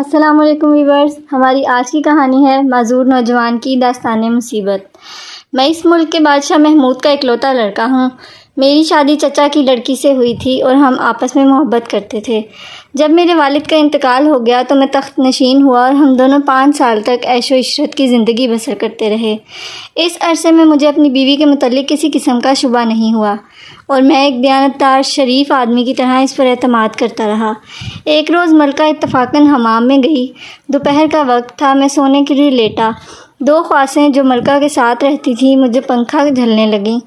السلام علیکم ویورز، ہماری آج کی کہانی ہے معذور نوجوان کی داستان مصیبت۔ میں اس ملک کے بادشاہ محمود کا اکلوتا لڑکا ہوں۔ میری شادی چچا کی لڑکی سے ہوئی تھی اور ہم آپس میں محبت کرتے تھے۔ جب میرے والد کا انتقال ہو گیا تو میں تخت نشین ہوا اور ہم دونوں 5 سال تک عیش و عشرت کی زندگی بسر کرتے رہے۔ اس عرصے میں مجھے اپنی بیوی کے متعلق کسی قسم کا شبہ نہیں ہوا اور میں ایک دیانتدار شریف آدمی کی طرح اس پر اعتماد کرتا رہا۔ ایک روز ملکہ اتفاقاً حمام میں گئی۔ دوپہر کا وقت تھا، میں سونے کے لیے لیٹا۔ 2 خواصیں جو ملکہ کے ساتھ رہتی تھیں مجھے پنکھا جھلنے لگیں۔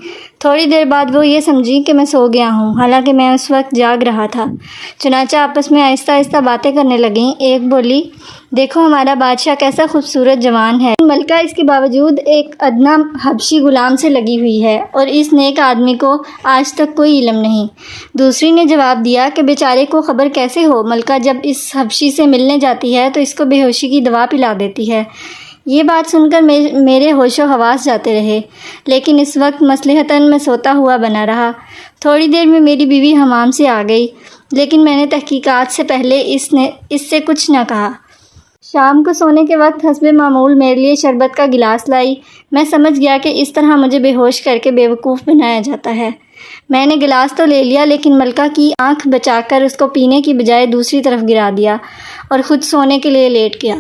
تھوڑی دیر بعد وہ یہ سمجھی کہ میں سو گیا ہوں، حالانکہ میں اس وقت جاگ رہا تھا۔ چنانچہ آپس میں آہستہ آہستہ باتیں کرنے لگیں۔ ایک بولی، دیکھو ہمارا بادشاہ کیسا خوبصورت جوان ہے، ملکہ اس کے باوجود ایک ادنا حبشی غلام سے لگی ہوئی ہے اور اس نیک آدمی کو آج تک کوئی علم نہیں۔ دوسری نے جواب دیا کہ بیچارے کو خبر کیسے ہو، ملکہ جب اس حبشی سے ملنے جاتی ہے تو اس کو بے ہوشی کی دوا پلا دیتی ہے۔ یہ بات سن کر میرے ہوش و حواس جاتے رہے، لیکن اس وقت مصلحتاً میں سوتا ہوا بنا رہا۔ تھوڑی دیر میں میری بیوی حمام سے آ گئی، لیکن میں نے تحقیقات سے پہلے اس سے کچھ نہ کہا۔ شام کو سونے کے وقت حسب معمول میرے لیے شربت کا گلاس لائی۔ میں سمجھ گیا کہ اس طرح مجھے بے ہوش کر کے بیوقوف بنایا جاتا ہے۔ میں نے گلاس تو لے لیا، لیکن ملکہ کی آنکھ بچا کر اس کو پینے کی بجائے دوسری طرف گرا دیا اور خود سونے کے لیے لیٹ گیا۔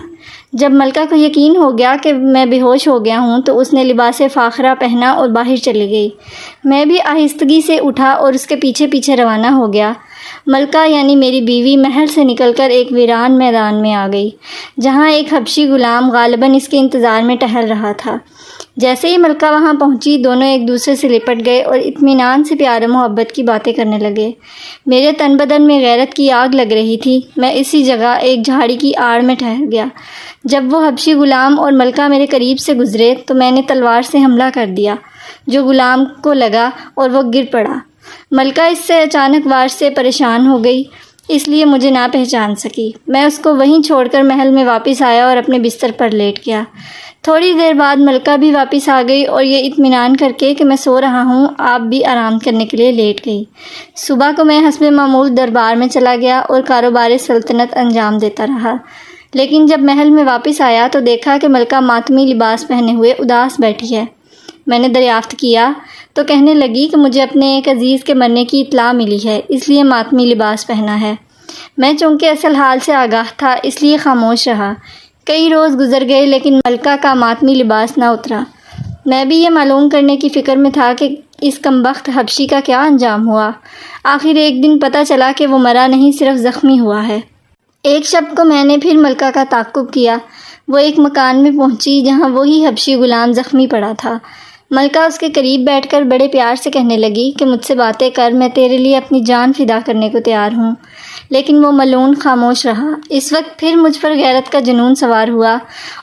جب ملکہ کو یقین ہو گیا کہ میں بے ہوش ہو گیا ہوں تو اس نے لباس فاخرہ پہنا اور باہر چلی گئی۔ میں بھی آہستگی سے اٹھا اور اس کے پیچھے پیچھے روانہ ہو گیا۔ ملکہ یعنی میری بیوی محل سے نکل کر ایک ویران میدان میں آ گئی، جہاں ایک حبشی غلام غالباً اس کے انتظار میں ٹہل رہا تھا۔ جیسے ہی ملکہ وہاں پہنچی، دونوں ایک دوسرے سے لپٹ گئے اور اطمینان سے پیار و محبت کی باتیں کرنے لگے۔ میرے تن بدن میں غیرت کی آگ لگ رہی تھی۔ میں اسی جگہ ایک جھاڑی کی آڑ میں ٹھہر گیا۔ جب وہ حبشی غلام اور ملکہ میرے قریب سے گزرے تو میں نے تلوار سے حملہ کر دیا، جو غلام کو لگا اور وہ گر پڑا۔ ملکہ اس سے اچانک وار سے پریشان ہو گئی، اس لیے مجھے نہ پہچان سکی۔ میں اس کو وہیں چھوڑ کر محل میں واپس آیا اور اپنے بستر پر لیٹ گیا۔ تھوڑی دیر بعد ملکہ بھی واپس آ گئی اور یہ اطمینان کر کے کہ میں سو رہا ہوں، آپ بھی آرام کرنے کے لیے لیٹ گئی۔ صبح کو میں حسب معمول دربار میں چلا گیا اور کاروبار سلطنت انجام دیتا رہا، لیکن جب محل میں واپس آیا تو دیکھا کہ ملکہ ماتمی لباس پہنے ہوئے اداس بیٹھی ہے۔ میں نے دریافت کیا تو کہنے لگی کہ مجھے اپنے ایک عزیز کے مرنے کی اطلاع ملی ہے، اس لیے ماتمی لباس پہنا ہے۔ میں چونکہ اصل حال سے آگاہ تھا، اس لیے خاموش رہا۔ کئی روز گزر گئے لیکن ملکہ کا ماتمی لباس نہ اترا۔ میں بھی یہ معلوم کرنے کی فکر میں تھا کہ اس کمبخت حبشی کا کیا انجام ہوا۔ آخر ایک دن پتہ چلا کہ وہ مرا نہیں، صرف زخمی ہوا ہے۔ ایک شب کو میں نے پھر ملکہ کا تعقب کیا۔ وہ ایک مکان میں پہنچی جہاں وہی حبشی غلام زخمی پڑا تھا۔ ملکہ اس کے قریب بیٹھ کر بڑے پیار سے کہنے لگی کہ مجھ سے باتیں کر، میں تیرے لیے اپنی جان فدا کرنے کو تیار ہوں۔ لیکن وہ ملعون خاموش رہا۔ اس وقت پھر مجھ پر غیرت کا جنون سوار ہوا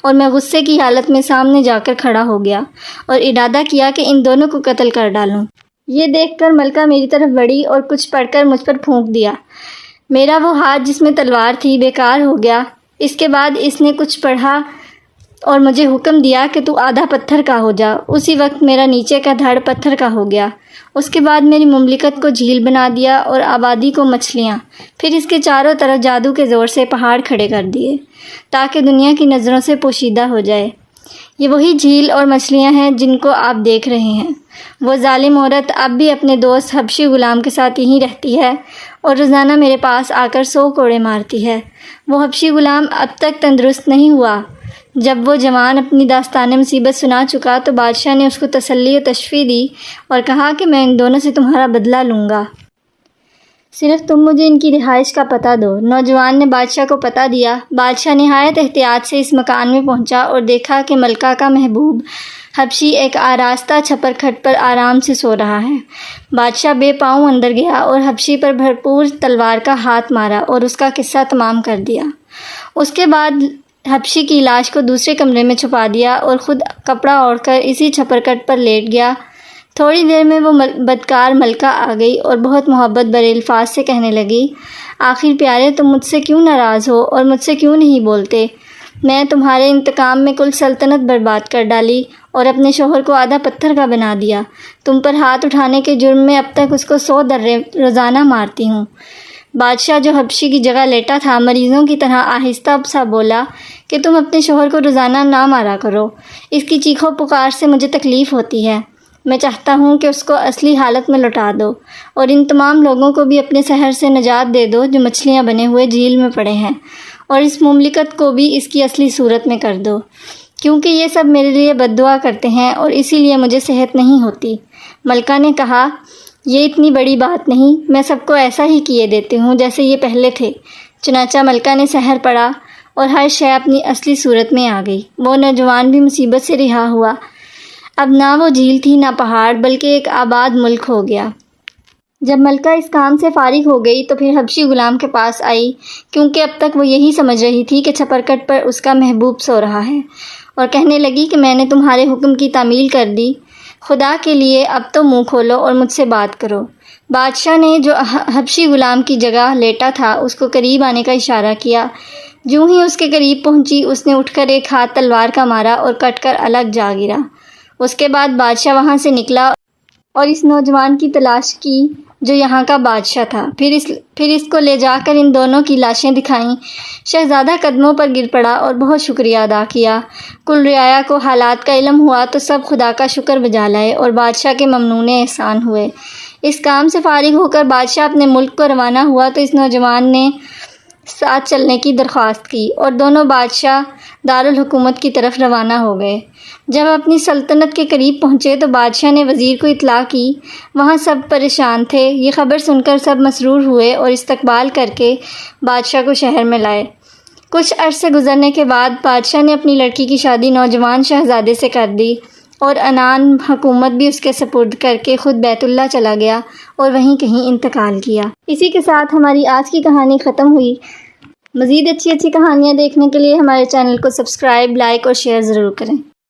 اور میں غصے کی حالت میں سامنے جا کر کھڑا ہو گیا اور ارادہ کیا کہ ان دونوں کو قتل کر ڈالوں۔ یہ دیکھ کر ملکہ میری طرف بڑھی اور کچھ پڑھ کر مجھ پر پھونک دیا۔ میرا وہ ہاتھ جس میں تلوار تھی بیکار ہو گیا۔ اس کے بعد اس نے کچھ پڑھا اور مجھے حکم دیا کہ تو آدھا پتھر کا ہو جا۔ اسی وقت میرا نیچے کا دھڑ پتھر کا ہو گیا۔ اس کے بعد میری مملکت کو جھیل بنا دیا اور آبادی کو مچھلیاں، پھر اس کے چاروں طرف جادو کے زور سے پہاڑ کھڑے کر دیے تاکہ دنیا کی نظروں سے پوشیدہ ہو جائے۔ یہ وہی جھیل اور مچھلیاں ہیں جن کو آپ دیکھ رہے ہیں۔ وہ ظالم عورت اب بھی اپنے دوست حبشی غلام کے ساتھ یہیں رہتی ہے اور روزانہ میرے پاس آ کر 100 کوڑے مارتی ہے۔ وہ حبشی غلام اب تک تندرست نہیں ہوا۔ جب وہ جوان اپنی داستان مصیبت سنا چکا تو بادشاہ نے اس کو تسلی و تشفی دی اور کہا کہ میں ان دونوں سے تمہارا بدلہ لوں گا، صرف تم مجھے ان کی رہائش کا پتہ دو۔ نوجوان نے بادشاہ کو پتہ دیا۔ بادشاہ نہایت احتیاط سے اس مکان میں پہنچا اور دیکھا کہ ملکہ کا محبوب حبشی ایک آراستہ چھپر کھٹ پر آرام سے سو رہا ہے۔ بادشاہ بے پاؤں اندر گیا اور حبشی پر بھرپور تلوار کا ہاتھ مارا اور اس کا قصہ تمام کر دیا۔ اس کے بعد حبشی کی لاش کو دوسرے کمرے میں چھپا دیا اور خود کپڑا اوڑھ کر اسی چھپر کٹ پر لیٹ گیا۔ تھوڑی دیر میں وہ بدکار ملکہ آ گئی اور بہت محبت بھرے الفاظ سے کہنے لگی، آخر پیارے تم مجھ سے کیوں ناراض ہو اور مجھ سے کیوں نہیں بولتے؟ میں تمہارے انتقام میں کل سلطنت برباد کر ڈالی اور اپنے شوہر کو آدھا پتھر کا بنا دیا۔ تم پر ہاتھ اٹھانے کے جرم میں اب تک اس کو 100 درے روزانہ مارتی ہوں۔ بادشاہ جو حبشی کی جگہ لیٹا تھا مریضوں کی طرح آہستہ سا بولا کہ تم اپنے شوہر کو روزانہ نہ مارا کرو، اس کی چیخوں پکار سے مجھے تکلیف ہوتی ہے، میں چاہتا ہوں کہ اس کو اصلی حالت میں لوٹا دو اور ان تمام لوگوں کو بھی اپنے سحر سے نجات دے دو جو مچھلیاں بنے ہوئے جھیل میں پڑے ہیں، اور اس مملکت کو بھی اس کی اصلی صورت میں کر دو، کیونکہ یہ سب میرے لیے بد دعا کرتے ہیں اور اسی لیے مجھے صحت نہیں ہوتی۔ ملکہ نے کہا، یہ اتنی بڑی بات نہیں، میں سب کو ایسا ہی کیے دیتی ہوں جیسے یہ پہلے تھے۔ چنانچہ ملکہ نے سحر پڑھا اور ہر شے اپنی اصلی صورت میں آ گئی۔ وہ نوجوان بھی مصیبت سے رہا ہوا۔ اب نہ وہ جھیل تھی نہ پہاڑ، بلکہ ایک آباد ملک ہو گیا۔ جب ملکہ اس کام سے فارغ ہو گئی تو پھر حبشی غلام کے پاس آئی، کیونکہ اب تک وہ یہی سمجھ رہی تھی کہ چھپرکٹ پر اس کا محبوب سو رہا ہے، اور کہنے لگی کہ میں نے تمہارے حکم کی تعمیل کر دی، خدا کے لیے اب تو منہ کھولو اور مجھ سے بات کرو۔ بادشاہ نے جو حبشی غلام کی جگہ لیٹا تھا اس کو قریب آنے کا اشارہ کیا۔ جوں ہی اس کے قریب پہنچی اس نے اٹھ کر ایک ہاتھ تلوار کا مارا اور کٹ کر الگ جا گرا۔ اس کے بعد بادشاہ وہاں سے نکلا اور اس نوجوان کی تلاش کی جو یہاں کا بادشاہ تھا، پھر اس کو لے جا کر ان دونوں کی لاشیں دکھائیں۔ شہزادہ قدموں پر گر پڑا اور بہت شکریہ ادا کیا۔ کل رعایا کو حالات کا علم ہوا تو سب خدا کا شکر بجا لائے اور بادشاہ کے ممنون احسان ہوئے۔ اس کام سے فارغ ہو کر بادشاہ اپنے ملک کو روانہ ہوا تو اس نوجوان نے ساتھ چلنے کی درخواست کی اور دونوں بادشاہ دارالحکومت کی طرف روانہ ہو گئے۔ جب اپنی سلطنت کے قریب پہنچے تو بادشاہ نے وزیر کو اطلاع کی۔ وہاں سب پریشان تھے۔ یہ خبر سن کر سب مسرور ہوئے اور استقبال کر کے بادشاہ کو شہر میں لائے۔ کچھ عرصے گزرنے کے بعد بادشاہ نے اپنی لڑکی کی شادی نوجوان شہزادے سے کر دی اور عنان حکومت بھی اس کے سپرد کر کے خود بیت اللہ چلا گیا اور وہیں کہیں انتقال کیا۔ اسی کے ساتھ ہماری آج کی کہانی ختم ہوئی۔ مزید اچھی کہانیاں دیکھنے کے لیے ہمارے چینل کو سبسکرائب، لائک اور شیئر ضرور کریں۔